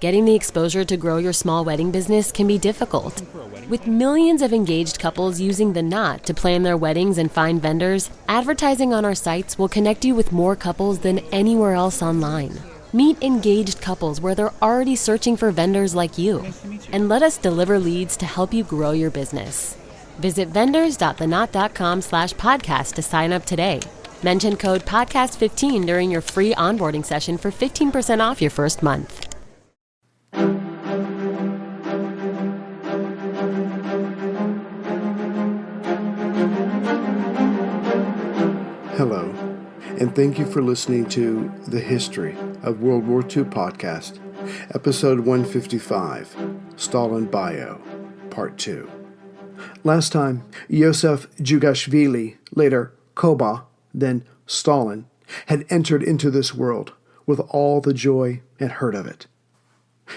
getting the exposure to grow your small wedding business can be difficult. With millions of engaged couples using The Knot to plan their weddings and find vendors, advertising on our sites will connect you with more couples than anywhere else online. Meet engaged couples where they're already searching for vendors like you, and let us deliver leads to help you grow your business. Visit vendors.thenot.com/podcast to sign up today. Mention code podcast15 during your free onboarding session for 15% off your first month. Hello, and thank you for listening to The History of World War II podcast, episode 155, Stalin Bio, part 2. Last time, Yosef Jugashvili, later Koba, then Stalin, had entered into this world with all the joy and hurt of it.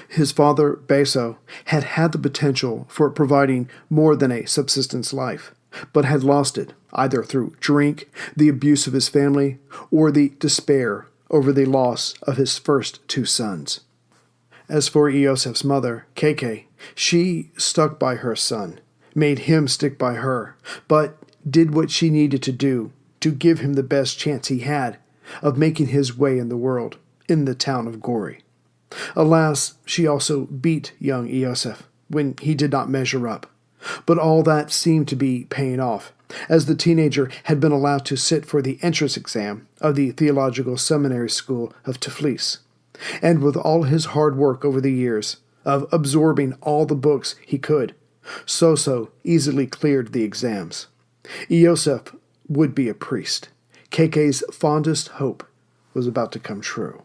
His father, Baso, had had the potential for providing more than a subsistence life, but had lost it either through drink, the abuse of his family, or the despair over the loss of his first two sons. As for Yosef's mother, Keke, she stuck by her son, made him stick by her, but did what she needed to do to give him the best chance he had of making his way in the world, in the town of Gori. Alas, she also beat young Yosef when he did not measure up. But all that seemed to be paying off, as the teenager had been allowed to sit for the entrance exam of the Theological Seminary School of Tiflis. And with all his hard work over the years, of absorbing all the books he could, Soso easily cleared the exams. Yosef would be a priest. Keke's fondest hope was about to come true.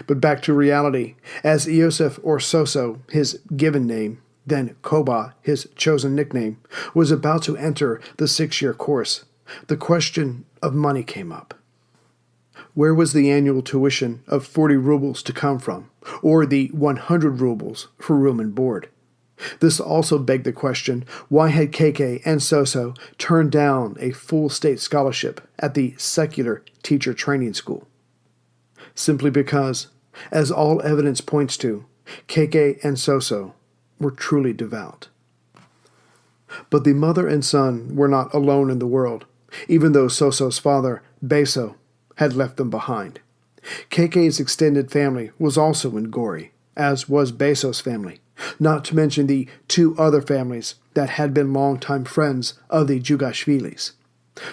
But back to reality, as Yosef, or Soso, his given name, then Koba, his chosen nickname, was about to enter the 6-year course, the question of money came up. Where was the annual tuition of 40 rubles to come from, or the 100 rubles for room and board? This also begged the question, why had Keke and Soso turned down a full state scholarship at the secular teacher training school? Simply because, as all evidence points to, Keke and Soso were truly devout. But the mother and son were not alone in the world, even though Soso's father, Baso, had left them behind. Keke's extended family was also in Gori, as was Baso's family, not to mention the two other families that had been longtime friends of the Jugashvilis.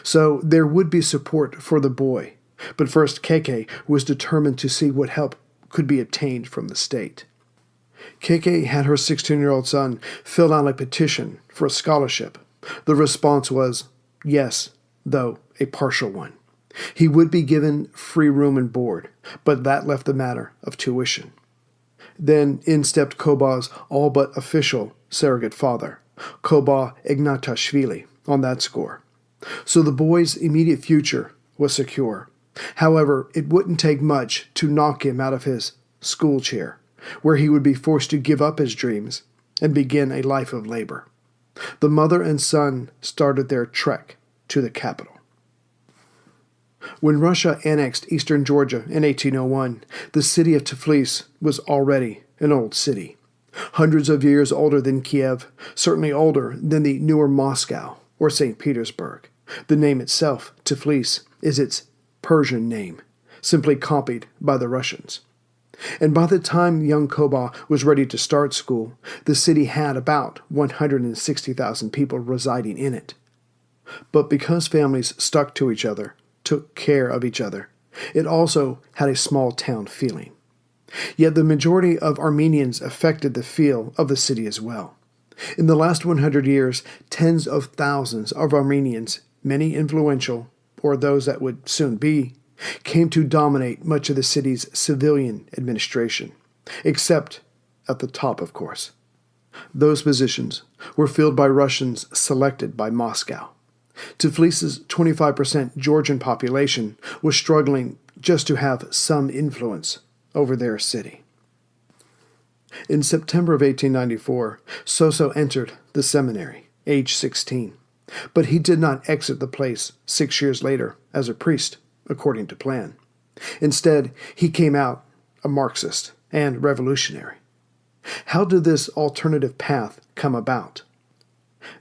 So there would be support for the boy, but first Keke was determined to see what help could be obtained from the state. Keke had her 16-year-old son fill out a petition for a scholarship. The response was yes, though a partial one. He would be given free room and board, but that left the matter of tuition. Then in stepped Koba's all but official surrogate father, Koba Ignatashvili, on that score. So the boy's immediate future was secure. However, it wouldn't take much to knock him out of his school chair, where he would be forced to give up his dreams and begin a life of labor. The mother and son started their trek to the capital. When Russia annexed eastern Georgia in 1801, the city of Tiflis was already an old city. Hundreds of years older than Kiev, certainly older than the newer Moscow or St. Petersburg. The name itself, Tiflis, is its Persian name, simply copied by the Russians. And by the time young Koba was ready to start school, the city had about 160,000 people residing in it. But because families stuck to each other, took care of each other, it also had a small town feeling. Yet the majority of Armenians affected the feel of the city as well. In the last 100 years, tens of thousands of Armenians, many influential, or those that would soon be, came to dominate much of the city's civilian administration, except at the top, of course. Those positions were filled by Russians selected by Moscow. Tiflis's 25% Georgian population was struggling just to have some influence over their city. In September of 1894, Soso entered the seminary, age 16, but he did not exit the place 6 years later as a priest, according to plan. Instead, he came out a Marxist and revolutionary. How did this alternative path come about?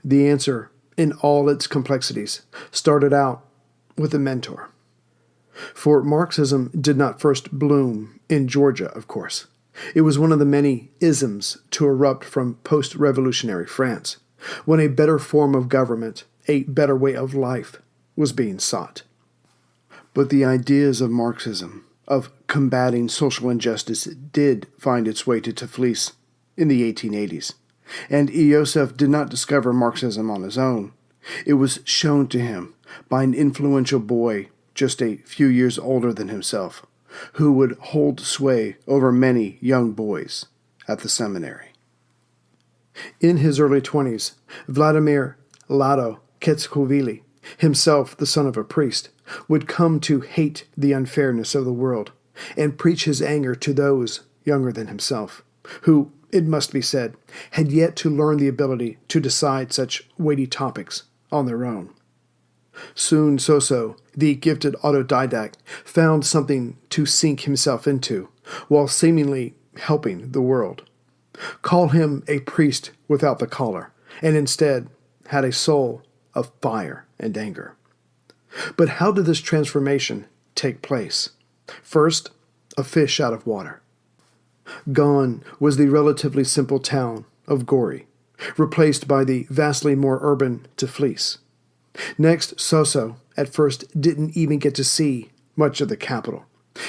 The answer, in all its complexities, started out with a mentor. For Marxism did not first bloom in Georgia, of course. It was one of the many isms to erupt from post-revolutionary France, when a better form of government, a better way of life, was being sought. But the ideas of Marxism, of combating social injustice, did find its way to Tiflis in the 1880s. And Iosef did not discover Marxism on his own. It was shown to him by an influential boy just a few years older than himself, who would hold sway over many young boys at the seminary. In his early 20s, Vladimir Lado Ketskovili, himself the son of a priest, would come to hate the unfairness of the world and preach his anger to those younger than himself, who, it must be said, had yet to learn the ability to decide such weighty topics on their own. Soon Soso, the gifted autodidact, found something to sink himself into, while seemingly helping the world. Call him a priest without the collar, and instead had a soul of fire and anger. But how did this transformation take place? First, a fish out of water. Gone was the relatively simple town of Gori, replaced by the vastly more urban Tiflis. Next, Soso at first didn't even get to see much of the capital.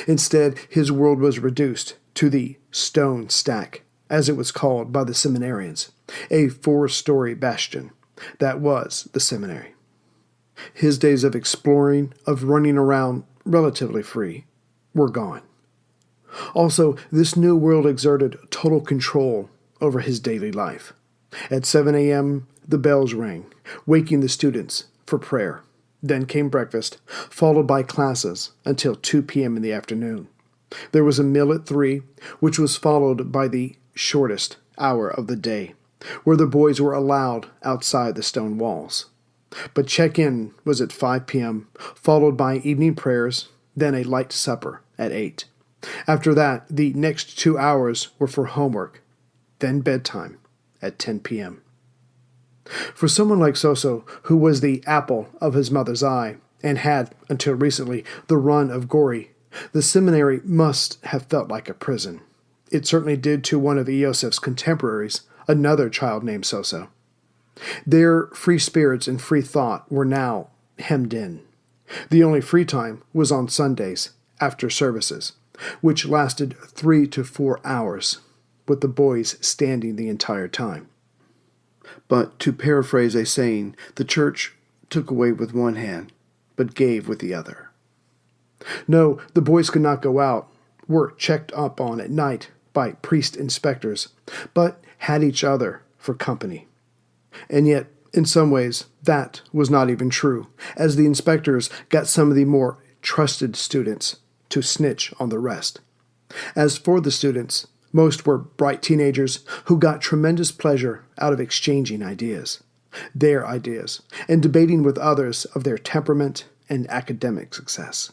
Instead, his world was reduced to the stone stack, as it was called by the seminarians, a 4-story bastion that was the seminary. His days of exploring, of running around relatively free, were gone. Also, this new world exerted total control over his daily life. At 7 a.m., the bells rang, waking the students for prayer. Then came breakfast, followed by classes until 2 p.m. in the afternoon. There was a meal at 3, which was followed by the shortest hour of the day, where the boys were allowed outside the stone walls. But check-in was at 5 p.m., followed by evening prayers, then a light supper at 8. After that, the next 2 hours were for homework, then bedtime at 10 p.m. For someone like Soso, who was the apple of his mother's eye, and had, until recently, the run of Gori, the seminary must have felt like a prison. It certainly did to one of Iosef's contemporaries, another child named Soso. Their free spirits and free thought were now hemmed in. The only free time was on Sundays, after services, which lasted 3 to 4 hours, with the boys standing the entire time. But to paraphrase a saying, the church took away with one hand, but gave with the other. No, the boys could not go out, were checked up on at night by priest inspectors, but had each other for company. And yet, in some ways, that was not even true, as the inspectors got some of the more trusted students to snitch on the rest. As for the students, most were bright teenagers who got tremendous pleasure out of exchanging ideas, their ideas, and debating with others of their temperament and academic success.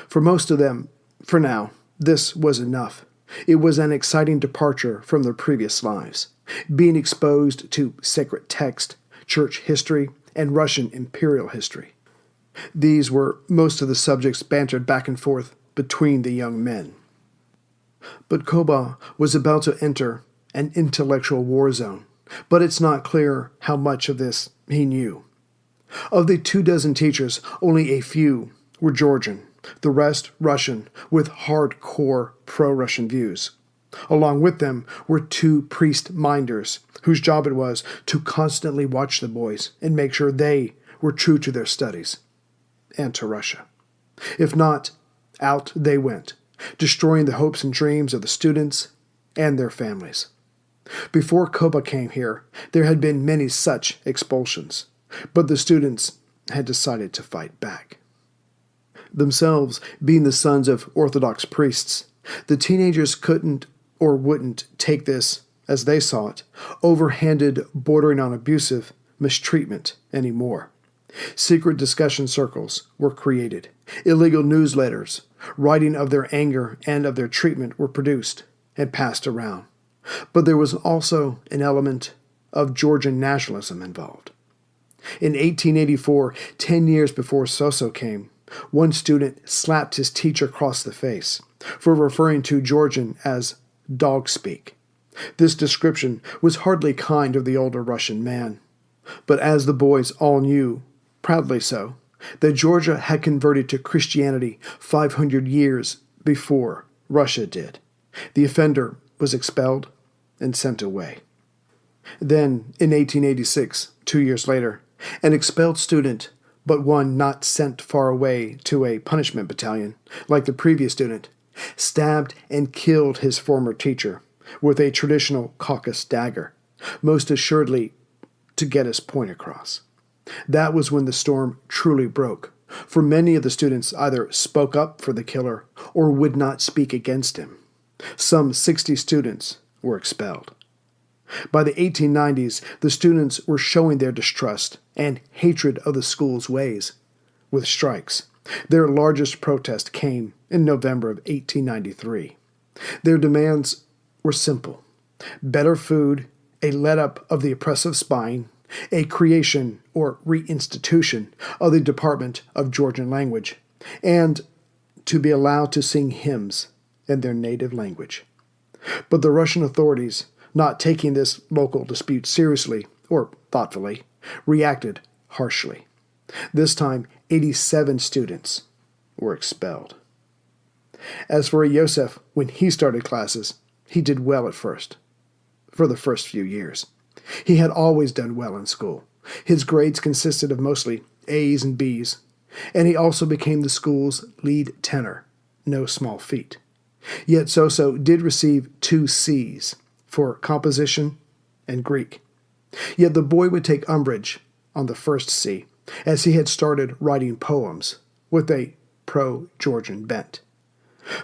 For most of them, for now, this was enough. It was an exciting departure from their previous lives, being exposed to sacred text, church history, and Russian imperial history. These were most of the subjects bantered back and forth between the young men. But Koba was about to enter an intellectual war zone, but it's not clear how much of this he knew. Of the 24 teachers, only a few were Georgian, the rest Russian, with hardcore pro-Russian views. Along with them were 2 priest-minders, whose job it was to constantly watch the boys and make sure they were true to their studies and to Russia. If not, out they went, destroying the hopes and dreams of the students and their families. Before Koba came here, there had been many such expulsions, but the students had decided to fight back. Themselves being the sons of Orthodox priests, the teenagers couldn't or wouldn't take this, as they saw it, overhanded, bordering on abusive mistreatment anymore. Secret discussion circles were created. Illegal newsletters Writing of their anger and of their treatment were produced and passed around. But there was also an element of Georgian nationalism involved. In 1884, 10 years before Soso came, one student slapped his teacher across the face for referring to Georgian as dog speak. This description was hardly kind of the older Russian man. But as the boys all knew, proudly so, that Georgia had converted to Christianity 500 years before Russia did, the offender was expelled and sent away. Then, in 1886, 2 years later, an expelled student, but one not sent far away to a punishment battalion, like the previous student, stabbed and killed his former teacher with a traditional Caucasus dagger, most assuredly to get his point across. That was when the storm truly broke, for many of the students either spoke up for the killer or would not speak against him. Some 60 students were expelled. By the 1890s, the students were showing their distrust and hatred of the school's ways, with strikes. Their largest protest came in November of 1893. Their demands were simple: better food, a let-up of the oppressive spine, a creation or reinstitution of the Department of Georgian Language, and to be allowed to sing hymns in their native language. But the Russian authorities, not taking this local dispute seriously or thoughtfully, reacted harshly. This time, 87 students were expelled. As for Iosef, when he started classes, he did well at first, for the first few years. He had always done well in school. His grades consisted of mostly A's and B's, and he also became the school's lead tenor, no small feat. Yet Soso did receive 2 C's for composition and Greek. Yet the boy would take umbrage on the first C, as he had started writing poems with a pro-Georgian bent.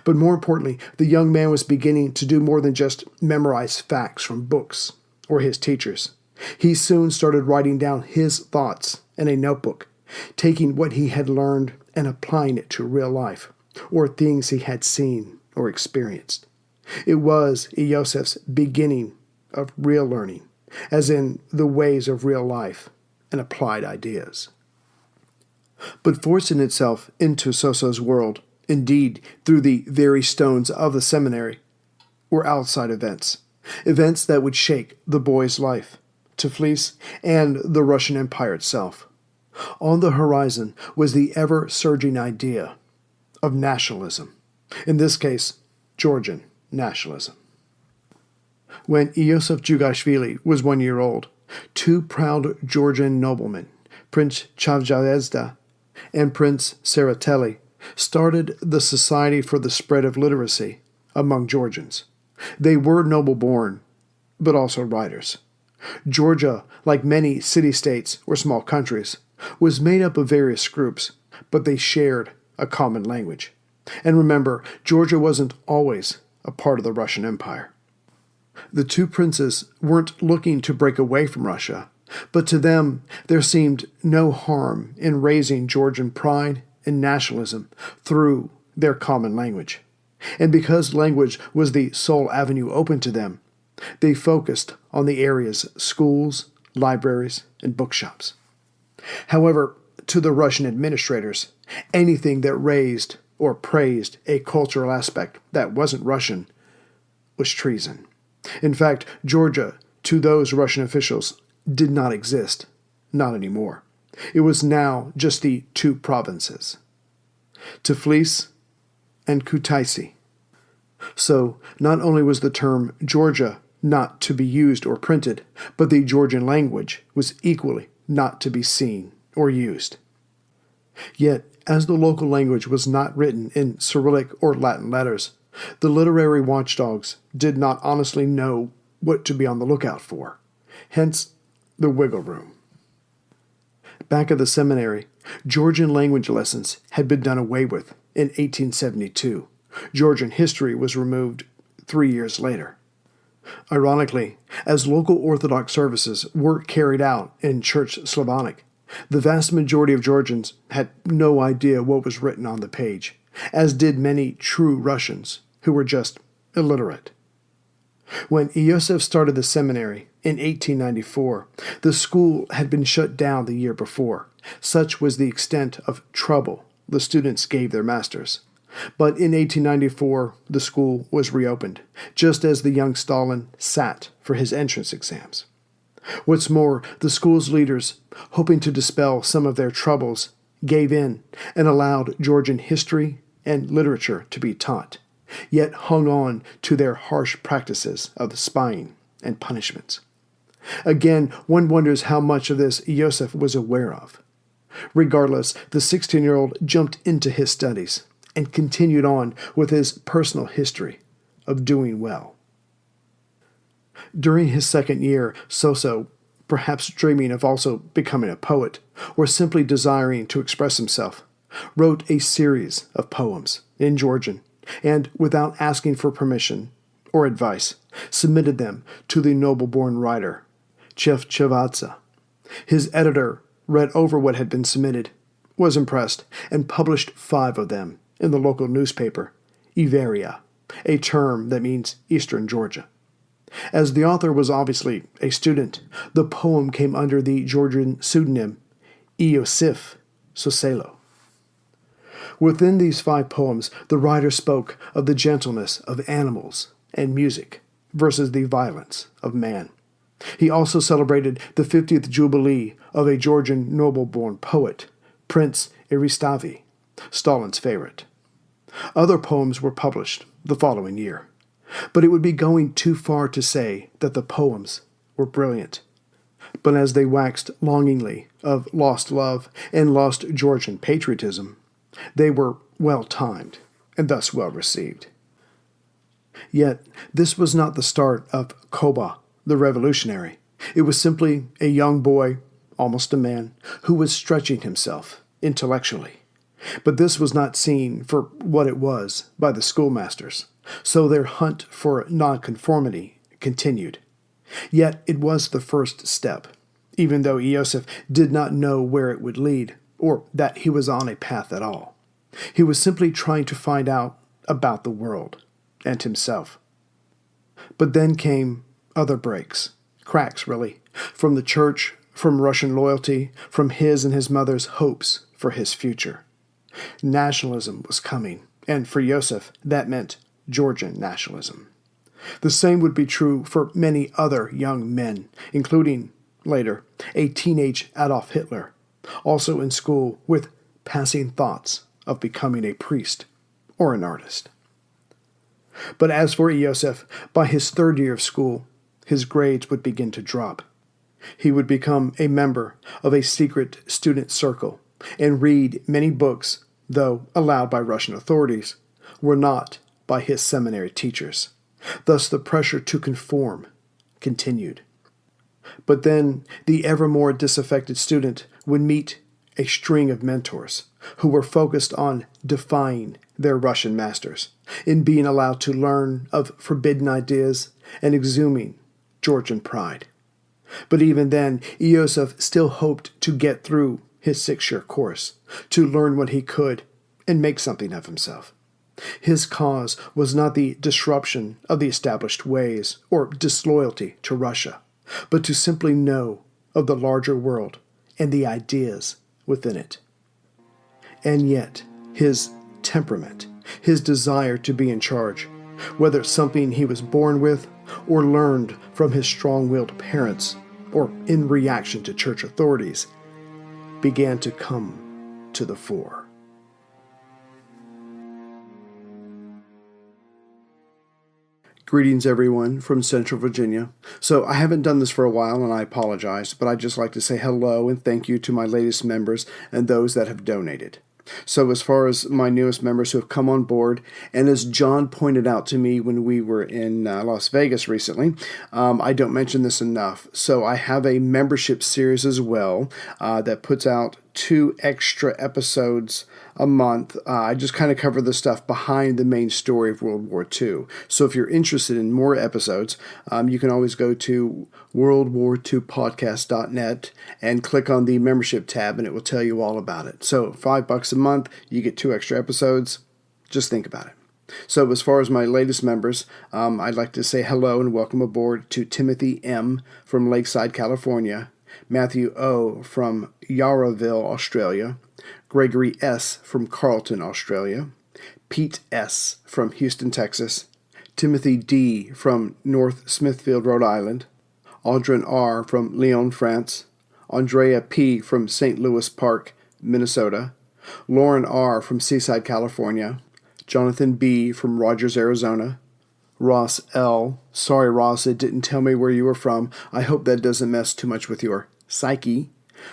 But more importantly, the young man was beginning to do more than just memorize facts from books or his teachers. He soon started writing down his thoughts in a notebook, taking what he had learned and applying it to real life, or things he had seen or experienced. It was Iosef's beginning of real learning, as in the ways of real life and applied ideas. But forcing itself into Soso's world, indeed through the very stones of the seminary, were outside events that would shake the boy's life, Tiflis, and the Russian Empire itself. On the horizon was the ever-surging idea of nationalism, in this case, Georgian nationalism. When Iosif Jugashvili was 1 year old, 2 proud Georgian noblemen, Prince Chavjazda and Prince Tsereteli, started the Society for the Spread of Literacy among Georgians. They were noble-born, but also writers. Georgia, like many city-states or small countries, was made up of various groups, but they shared a common language. And remember, Georgia wasn't always a part of the Russian Empire. The 2 princes weren't looking to break away from Russia, but to them there seemed no harm in raising Georgian pride and nationalism through their common language. And because language was the sole avenue open to them, they focused on the area's schools, libraries, and bookshops. However, to the Russian administrators, anything that raised or praised a cultural aspect that wasn't Russian was treason. In fact, Georgia, to those Russian officials, did not exist, not anymore. It was now just the 2 provinces, Tiflis and Kutaisi. So, not only was the term Georgia not to be used or printed, but the Georgian language was equally not to be seen or used. Yet, as the local language was not written in Cyrillic or Latin letters, the literary watchdogs did not honestly know what to be on the lookout for. Hence, the wiggle room. Back at the seminary, Georgian language lessons had been done away with in 1872. Georgian history was removed 3 years later. Ironically, as local Orthodox services were carried out in Church Slavonic, the vast majority of Georgians had no idea what was written on the page, as did many true Russians who were just illiterate. When Iosif started the seminary in 1894, the school had been shut down the year before. Such was the extent of trouble the students gave their masters. But in 1894, the school was reopened, just as the young Stalin sat for his entrance exams. What's more, the school's leaders, hoping to dispel some of their troubles, gave in and allowed Georgian history and literature to be taught, yet hung on to their harsh practices of spying and punishments. Again, one wonders how much of this Iosif was aware of. Regardless, the 16-year-old jumped into his studies and continued on with his personal history of doing well. During his second year, Soso, perhaps dreaming of also becoming a poet, or simply desiring to express himself, wrote a series of poems in Georgian, and without asking for permission or advice, submitted them to the noble-born writer, Chevchavadze. His editor read over what had been submitted, was impressed, and published 5 of them in the local newspaper, Iveria, a term that means Eastern Georgia. As the author was obviously a student, the poem came under the Georgian pseudonym Iosif Soselo. Within these 5 poems, the writer spoke of the gentleness of animals and music versus the violence of man. He also celebrated the 50th jubilee of a Georgian noble-born poet, Prince Eristavi, Stalin's favorite. Other poems were published the following year, but it would be going too far to say that the poems were brilliant. But as they waxed longingly of lost love and lost Georgian patriotism, they were well-timed and thus well-received. Yet, this was not the start of Koba, the revolutionary. It was simply a young boy, almost a man, who was stretching himself intellectually. But this was not seen for what it was by the schoolmasters, so their hunt for nonconformity continued. Yet it was the first step, even though Iosif did not know where it would lead, or that he was on a path at all. He was simply trying to find out about the world and himself. But then came other breaks, cracks really, from the church, from Russian loyalty, from his and his mother's hopes for his future. Nationalism was coming, and for Iosif, that meant Georgian nationalism. The same would be true for many other young men, including, later, a teenage Adolf Hitler, also in school with passing thoughts of becoming a priest or an artist. But as for Iosif, by his 3rd year of school, his grades would begin to drop. He would become a member of a secret student circle and read many books, though allowed by Russian authorities, were not by his seminary teachers. Thus the pressure to conform continued. But then the ever more disaffected student would meet a string of mentors who were focused on defying their Russian masters, in being allowed to learn of forbidden ideas and exhuming Georgian pride. But even then, Iosif still hoped to get through his 6-year course, to learn what he could and make something of himself. His cause was not the disruption of the established ways or disloyalty to Russia, but to simply know of the larger world and the ideas within it. And yet, his temperament, his desire to be in charge, whether something he was born with or learned from his strong-willed parents or in reaction to church authorities, began to come to the fore. Greetings, everyone, from Central Virginia. So I haven't done this for a while, and I apologize, but I'd just like to say hello and thank you to my latest members and those that have donated. So as far as my newest members who have come on board, and as John pointed out to me when we were in Las Vegas recently, I don't mention this enough. So I have a membership series as well that puts out 2 extra episodes a month. I just kind of cover the stuff behind the main story of World War II. So if you're interested in more episodes, you can always go to worldwar2podcast.net and click on the membership tab, and it will tell you all about it. So $5 a month, you get 2 extra episodes. Just think about it. So as far as my latest members, I'd like to say hello and welcome aboard to Timothy M. from Lakeside, California, Matthew O. from Yarraville, Australia, Gregory S. from Carlton, Australia, Pete S. from Houston, Texas, Timothy D. from North Smithfield, Rhode Island, Audrey R. from Lyon, France, Andrea P. from St. Louis Park, Minnesota, Lauren R. from Seaside, California, Jonathan B. from Rogers, Arizona, Ross L. Sorry, Ross, it didn't tell me where you were from. I hope that doesn't mess too much with your psyche.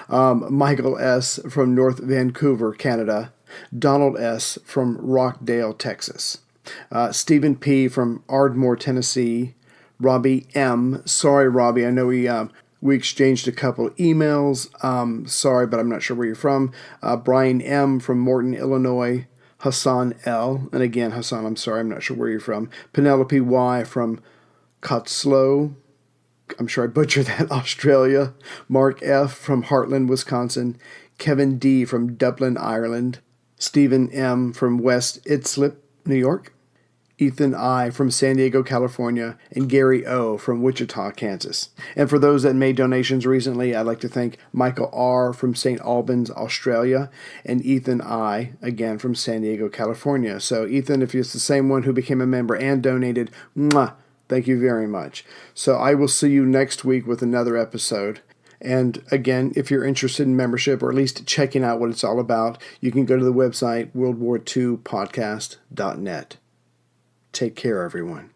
Michael S. from North Vancouver, Canada, Donald S. from Rockdale, Texas, Stephen P. from Ardmore, Tennessee, Robbie M. Sorry, Robbie, I know we exchanged a couple emails. Sorry, but I'm not sure where you're from. Brian M. from Morton, Illinois, Hassan L. And again, Hassan, I'm sorry, I'm not sure where you're from. Penelope Y. from Cotslow, I'm sure I butchered that, Australia. Mark F. from Heartland, Wisconsin. Kevin D. from Dublin, Ireland. Stephen M. from West Islip, New York. Ethan I. from San Diego, California, and Gary O. from Wichita, Kansas. And for those that made donations recently, I'd like to thank Michael R. from St. Albans, Australia, and Ethan I. again from San Diego, California. So Ethan, if it's the same one who became a member and donated, mwah, thank you very much. So I will see you next week with another episode. And again, if you're interested in membership or at least checking out what it's all about, you can go to the website worldwar2podcast.net. Take care, everyone.